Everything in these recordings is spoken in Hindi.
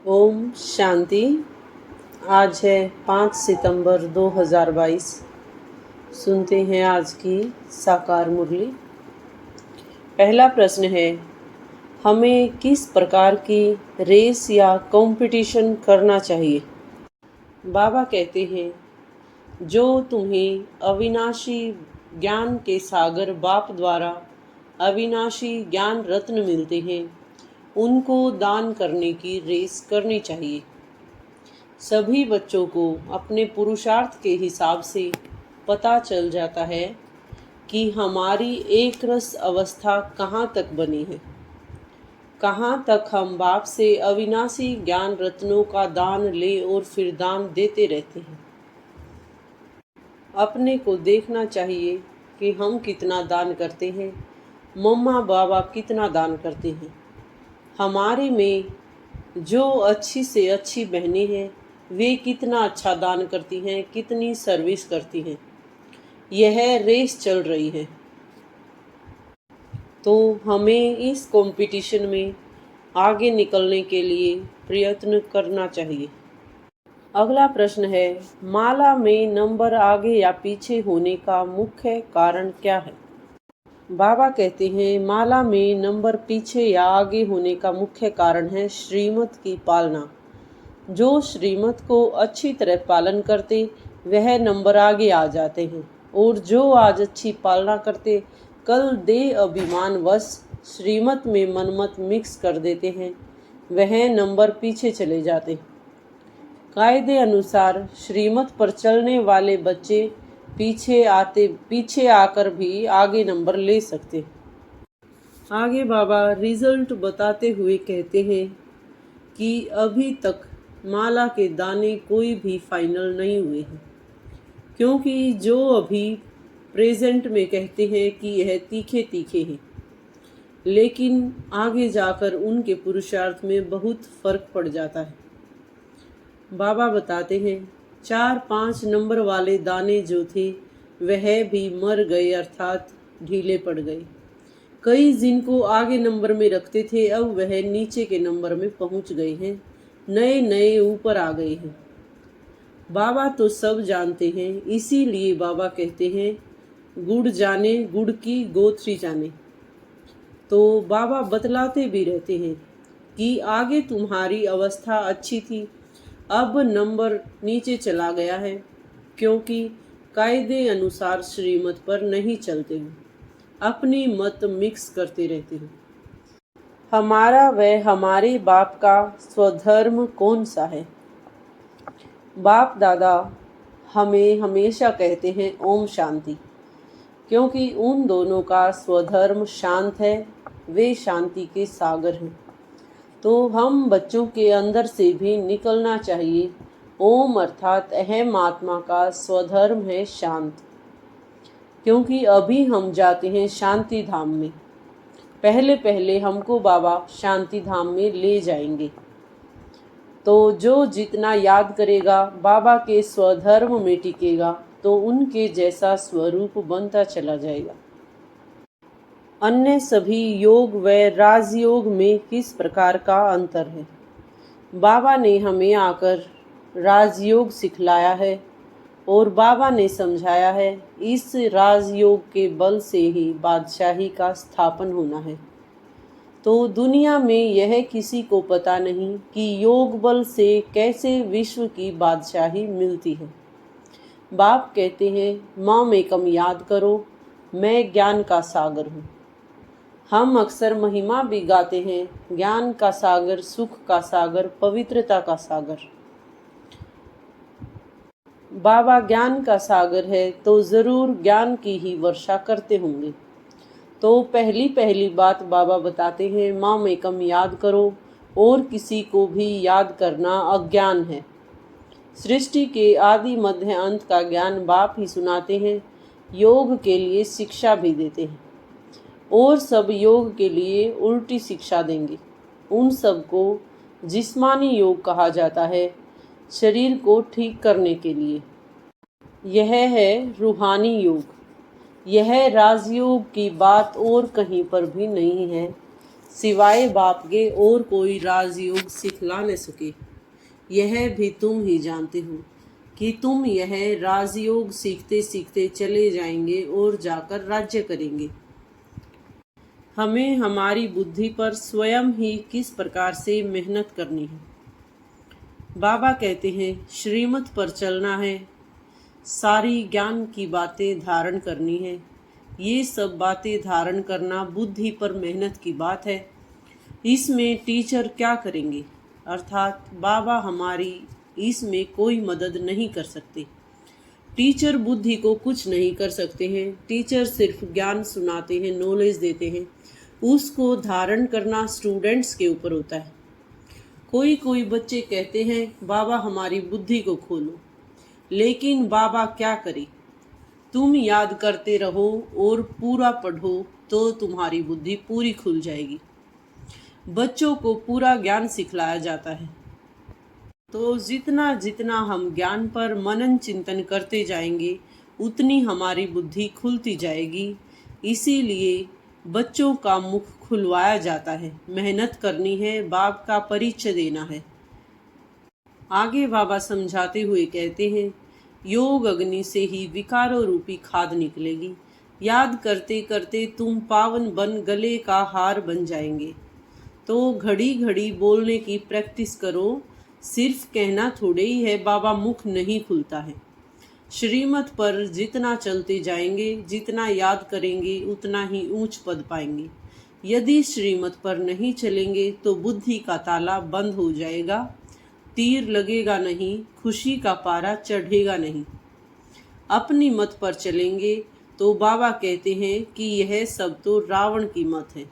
ओम शांति। आज है 5 सितंबर 2022। सुनते हैं आज की साकार मुरली। पहला प्रश्न है, हमें किस प्रकार की रेस या कंपटीशन करना चाहिए? बाबा कहते हैं, जो तुम्हें अविनाशी ज्ञान के सागर बाप द्वारा अविनाशी ज्ञान रत्न मिलते हैं, उनको दान करने की रेस करनी चाहिए। सभी बच्चों को अपने पुरुषार्थ के हिसाब से पता चल जाता है कि हमारी एक रस अवस्था कहाँ तक बनी है, कहाँ तक हम बाप से अविनाशी ज्ञान रत्नों का दान ले और फिर दान देते रहते हैं। अपने को देखना चाहिए कि हम कितना दान करते हैं, मम्मा बाबा कितना दान करते हैं। हमारे में जो अच्छी से अच्छी बहनें हैं, वे कितना अच्छा दान करती हैं, कितनी सर्विस करती हैं। यह रेस चल रही है, तो हमें इस कंपटीशन में आगे निकलने के लिए प्रयत्न करना चाहिए। अगला प्रश्न है, माला में नंबर आगे या पीछे होने का मुख्य कारण क्या है? बाबा कहते हैं, माला में नंबर पीछे या आगे होने का मुख्य कारण है श्रीमत की पालना। जो श्रीमत को अच्छी तरह पालन करते वह नंबर आगे आ जाते हैं, और जो आज अच्छी पालना करते कल देह अभिमान वश श्रीमत में मनमत मिक्स कर देते हैं, वह नंबर पीछे चले जाते। कायदे अनुसार श्रीमत पर चलने वाले बच्चे पीछे आकर भी आगे नंबर ले सकते। आगे बाबा रिजल्ट बताते हुए कहते हैं कि अभी तक माला के दाने कोई भी फाइनल नहीं हुए हैं, क्योंकि जो अभी प्रेजेंट में कहते हैं कि यह तीखे तीखे हैं, लेकिन आगे जाकर उनके पुरुषार्थ में बहुत फर्क पड़ जाता है। बाबा बताते हैं, 4-5 नंबर वाले दाने जो थे वह भी मर गए, अर्थात ढीले पड़ गए। कई जिनको आगे नंबर में रखते थे अब वह नीचे के नंबर में पहुंच गए हैं, नए नए ऊपर आ गए हैं। बाबा तो सब जानते हैं, इसीलिए बाबा कहते हैं, गुड़ जाने गुड़ की गोथरी जाने। तो बाबा बतलाते भी रहते हैं कि आगे तुम्हारी अवस्था अच्छी थी, अब नंबर नीचे चला गया है, क्योंकि कायदे अनुसार श्रीमत पर नहीं चलते हो, अपनी मत मिक्स करते रहते हो। हमारा व हमारे बाप का स्वधर्म कौन सा है? बाप दादा हमें हमेशा कहते हैं ओम शांति, क्योंकि उन दोनों का स्वधर्म शांत है, वे शांति के सागर हैं। तो हम बच्चों के अंदर से भी निकलना चाहिए। ओम अर्थात अहम आत्मा का स्वधर्म है शांत, क्योंकि अभी हम जाते हैं शांति धाम में। पहले पहले हमको बाबा शांति धाम में ले जाएंगे। तो जो जितना याद करेगा बाबा के स्वधर्म में टिकेगा, तो उनके जैसा स्वरूप बनता चला जाएगा। अन्य सभी योग व राजयोग में किस प्रकार का अंतर है? बाबा ने हमें आकर राजयोग सिखलाया है और बाबा ने समझाया है, इस राजयोग के बल से ही बादशाही का स्थापन होना है। तो दुनिया में यह किसी को पता नहीं कि योग बल से कैसे विश्व की बादशाही मिलती है। बाप कहते हैं, माम एकम याद करो, मैं ज्ञान का सागर हूँ। हम अक्सर महिमा भी गाते हैं, ज्ञान का सागर, सुख का सागर, पवित्रता का सागर। बाबा ज्ञान का सागर है, तो ज़रूर ज्ञान की ही वर्षा करते होंगे। तो पहली पहली बात बाबा बताते हैं, माम एकम याद करो, और किसी को भी याद करना अज्ञान है। सृष्टि के आदि मध्य अंत का ज्ञान बाप ही सुनाते हैं, योग के लिए शिक्षा भी देते हैं, और सब योग के लिए उल्टी शिक्षा देंगे। उन सब को जिस्मानी योग कहा जाता है, शरीर को ठीक करने के लिए। यह है रूहानी योग। यह राजयोग की बात और कहीं पर भी नहीं है, सिवाय बाप के और कोई राजयोग सिखला न सके। यह भी तुम ही जानते हो कि तुम यह राजयोग सीखते सीखते चले जाएंगे और जाकर राज्य करेंगे। हमें हमारी बुद्धि पर स्वयं ही किस प्रकार से मेहनत करनी है। बाबा कहते हैं श्रीमत पर चलना है, सारी ज्ञान की बातें धारण करनी है। ये सब बातें धारण करना बुद्धि पर मेहनत की बात है। इसमें टीचर क्या करेंगे, अर्थात बाबा हमारी इसमें कोई मदद नहीं कर सकते। टीचर बुद्धि को कुछ नहीं कर सकते हैं। टीचर सिर्फ ज्ञान सुनाते हैं, नॉलेज देते हैं। उसको धारण करना स्टूडेंट्स के ऊपर होता है। कोई कोई बच्चे कहते हैं बाबा हमारी बुद्धि को खोलो, लेकिन बाबा क्या करे? तुम याद करते रहो और पूरा पढ़ो तो तुम्हारी बुद्धि पूरी खुल जाएगी। बच्चों को पूरा ज्ञान सिखलाया जाता है, तो जितना जितना हम ज्ञान पर मनन चिंतन करते जाएंगे उतनी हमारी बुद्धि खुलती जाएगी। इसीलिए बच्चों का मुख खुलवाया जाता है। मेहनत करनी है, बाप का परिचय देना है। आगे बाबा समझाते हुए कहते हैं योग अग्नि से ही विकारों रूपी खाद निकलेगी। याद करते करते तुम पावन बन गले का हार बन जाएंगे। तो घड़ी घड़ी बोलने की प्रैक्टिस करो। सिर्फ कहना थोड़े ही है, बाबा मुख नहीं खुलता है। श्रीमत पर जितना चलते जाएंगे, जितना याद करेंगे, उतना ही ऊंच पद पाएंगे। यदि श्रीमत पर नहीं चलेंगे तो बुद्धि का ताला बंद हो जाएगा, तीर लगेगा नहीं, खुशी का पारा चढ़ेगा नहीं। अपनी मत पर चलेंगे तो बाबा कहते हैं कि यह सब तो रावण की मत है।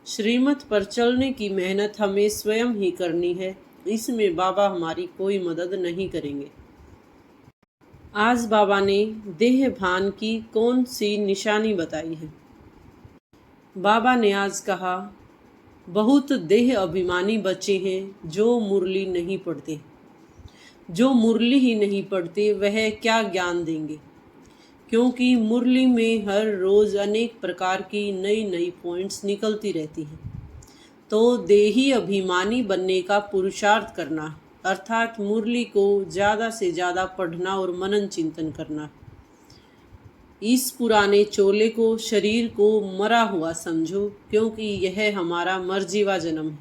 श्रीमत पर चलने की मेहनत हमें स्वयं ही करनी है। इसमें बाबा हमारी कोई मदद नहीं करेंगे। आज बाबा ने देह भान की कौन सी निशानी बताई है। बाबा ने आज कहा बहुत देह अभिमानी बच्चे हैं जो मुरली नहीं पढ़ते। जो मुरली ही नहीं पढ़ते वह क्या ज्ञान देंगे, क्योंकि मुरली में हर रोज़ अनेक प्रकार की नई नई पॉइंट्स निकलती रहती हैं। तो देही अभिमानी बनने का पुरुषार्थ करना, अर्थात मुरली को ज़्यादा से ज़्यादा पढ़ना और मनन चिंतन करना। इस पुराने चोले को, शरीर को मरा हुआ समझो, क्योंकि यह हमारा मर्जीवा जन्म है।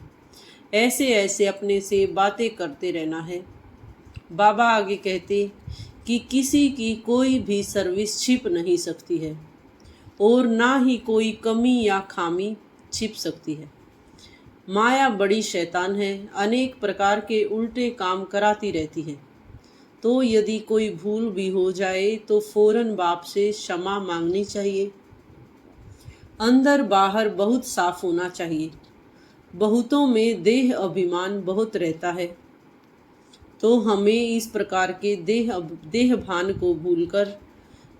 ऐसे ऐसे अपने से बातें करते रहना है। बाबा आगे कहते कि किसी की कोई भी सर्विस छिप नहीं सकती है और ना ही कोई कमी या खामी छिप सकती है। माया बड़ी शैतान है, अनेक प्रकार के उल्टे काम कराती रहती है। तो यदि कोई भूल भी हो जाए तो फौरन बाप से क्षमा मांगनी चाहिए। अंदर बाहर बहुत साफ होना चाहिए। बहुतों में देह अभिमान बहुत रहता है, तो हमें इस प्रकार के देह भान को भूलकर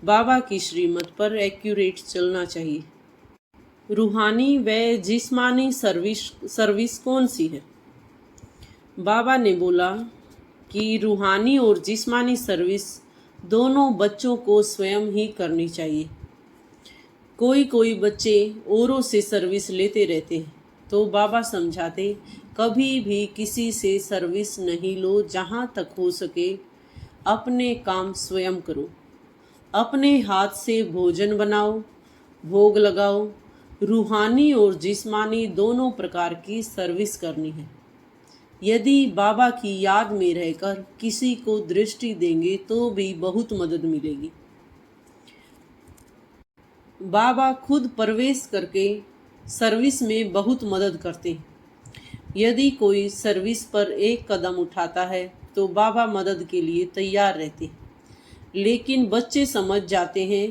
बाबा की श्रीमत पर एक्यूरेट चलना चाहिए। रूहानी व जिस्मानी सर्विस कौन सी है। बाबा ने बोला कि रूहानी और जिस्मानी सर्विस दोनों बच्चों को स्वयं ही करनी चाहिए। कोई कोई बच्चे औरों से सर्विस लेते रहते हैं, तो बाबा समझाते कभी भी किसी से सर्विस नहीं लो। जहाँ तक हो सके अपने काम स्वयं करो। अपने हाथ से भोजन बनाओ, भोग लगाओ। रूहानी और जिस्मानी दोनों प्रकार की सर्विस करनी है। यदि बाबा की याद में रहकर किसी को दृष्टि देंगे तो भी बहुत मदद मिलेगी। बाबा खुद प्रवेश करके सर्विस में बहुत मदद करते हैं। यदि कोई सर्विस पर एक कदम उठाता है तो बाबा मदद के लिए तैयार रहते हैं। लेकिन बच्चे समझ जाते हैं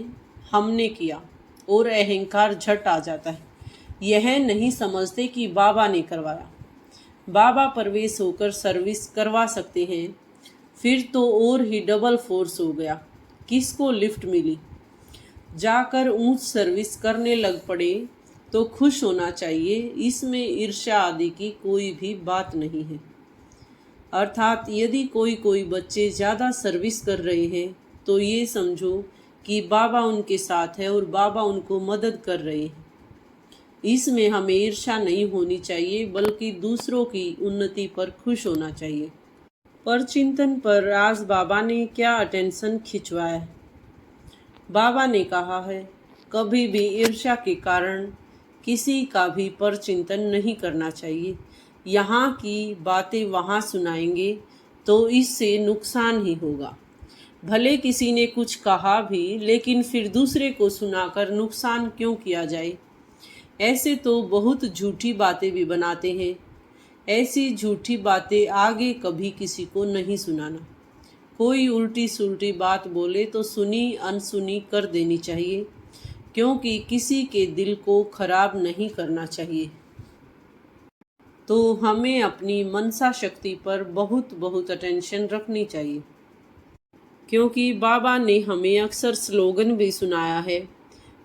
हमने किया और अहंकार झट आ जाता है। यह नहीं समझते कि बाबा ने करवाया। बाबा प्रवेश होकर सर्विस करवा सकते हैं, फिर तो और ही डबल फोर्स हो गया। किसको लिफ्ट मिली, जाकर ऊंच सर्विस करने लग पड़े तो खुश होना चाहिए। इसमें ईर्ष्या आदि की कोई भी बात नहीं है। अर्थात यदि कोई कोई बच्चे ज़्यादा सर्विस कर रहे हैं तो ये समझो कि बाबा उनके साथ है और बाबा उनको मदद कर रहे हैं। इसमें हमें ईर्ष्या नहीं होनी चाहिए, बल्कि दूसरों की उन्नति पर खुश होना चाहिए। परचिंतन पर आज बाबा ने क्या अटेंशन खिंचवाया है। बाबा ने कहा है, कभी भी ईर्ष्या के कारण किसी का भी परचिंतन नहीं करना चाहिए। यहाँ की बातें वहाँ सुनाएंगे तो इससे नुकसान ही होगा। भले किसी ने कुछ कहा भी, लेकिन फिर दूसरे को सुनाकर नुकसान क्यों किया जाए। ऐसे तो बहुत झूठी बातें भी बनाते हैं। ऐसी झूठी बातें आगे कभी किसी को नहीं सुनाना। कोई उल्टी सुल्टी बात बोले तो सुनी अनसुनी कर देनी चाहिए, क्योंकि किसी के दिल को खराब नहीं करना चाहिए। तो हमें अपनी मनसा शक्ति पर बहुत बहुत अटेंशन रखनी चाहिए, क्योंकि बाबा ने हमें अक्सर स्लोगन भी सुनाया है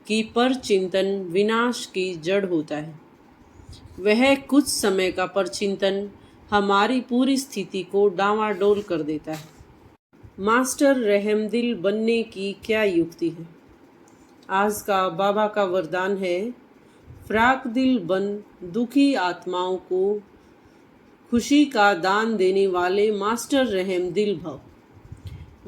कि परचिंतन विनाश की जड़ होता है। वह कुछ समय का परचिंतन हमारी पूरी स्थिति को डांवाडोल कर देता है। मास्टर रहमदिल बनने की क्या युक्ति है। आज का बाबा का वरदान है, फ्राक दिल बन दुखी आत्माओं को खुशी का दान देने वाले मास्टर रहमदिल भव।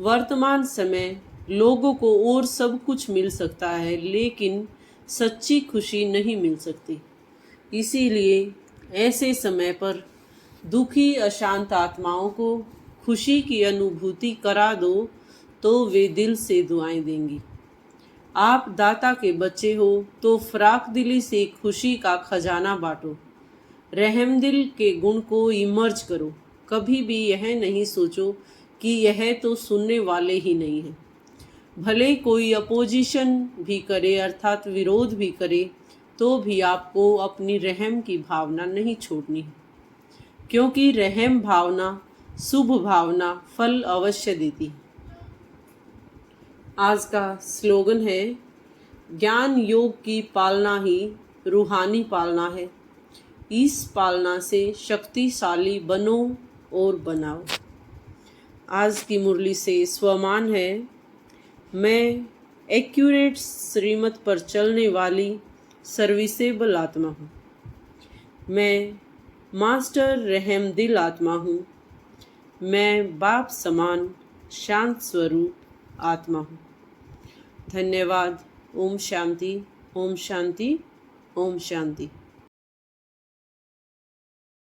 वर्तमान समय लोगों को और सब कुछ मिल सकता है, लेकिन सच्ची खुशी नहीं मिल सकती। इसीलिए ऐसे समय पर दुखी अशांत आत्माओं को खुशी की अनुभूति करा दो तो वे दिल से दुआएं देंगी। आप दाता के बच्चे हो तो फराक दिली से खुशी का खजाना बांटो। रहमदिल के गुण को इमर्ज करो। कभी भी यह नहीं सोचो कि यह तो सुनने वाले ही नहीं हैं। भले कोई अपोजिशन भी करे, अर्थात विरोध भी करे, तो भी आपको अपनी रहम की भावना नहीं छोड़नी है, क्योंकि रहम भावना, शुभ भावना फल अवश्य देती है। आज का स्लोगन है, ज्ञान योग की पालना ही रूहानी पालना है। इस पालना से शक्तिशाली बनो और बनाओ। आज की मुरली से स्वमान है, मैं एक्यूरेट श्रीमत पर चलने वाली सर्विसेबल आत्मा हूँ। मैं मास्टर रहमदिल आत्मा हूँ। मैं बाप समान शांत स्वरूप आत्मा हूँ। धन्यवाद। ओम शांति, ओम शांति, ओम शांति।